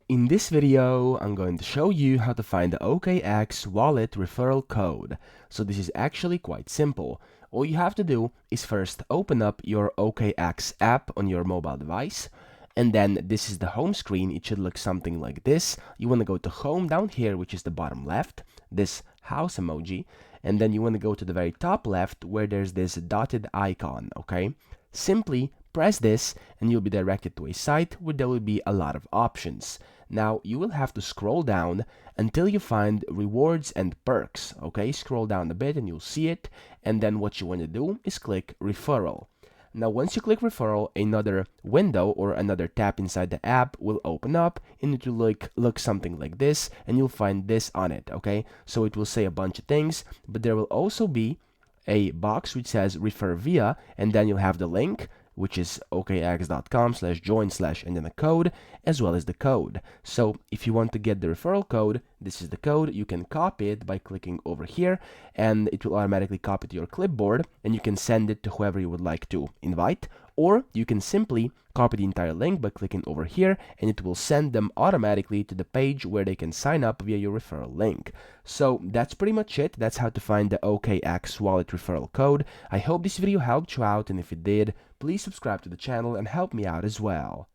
In this video, I'm going to show you how to find the OKX wallet referral code. So this is actually quite simple. All you have to do is first open up your OKX app on your mobile device. And then this is the home screen. It should look something like this. You want to go to home down here, which is the bottom left, this house emoji. And then you want to go to the very top left where there's this dotted icon, okay? Simply press this and you'll be directed to a site where there will be a lot of options. Now you will have to scroll down until you find rewards and perks, okay? Scroll down a bit and you'll see it, and then what you want to do is click referral. Now once you click referral, another window or another tab inside the app will open up and it will look something like this, and you'll find this on it, okay? So it will say a bunch of things, but there will also be a box which says refer via, and then you'll have the link, which is okx.com/join/ and then a code, as well as the code. So if you want to get the referral code, this is the code. You can copy it by clicking over here, and it will automatically copy to your clipboard, and you can send it to whoever you would like to invite, or you can simply copy the entire link by clicking over here, and it will send them automatically to the page where they can sign up via your referral link. So that's pretty much it. That's how to find the OKX wallet referral code. I hope this video helped you out, and if it did, please subscribe to the channel and help me out as well.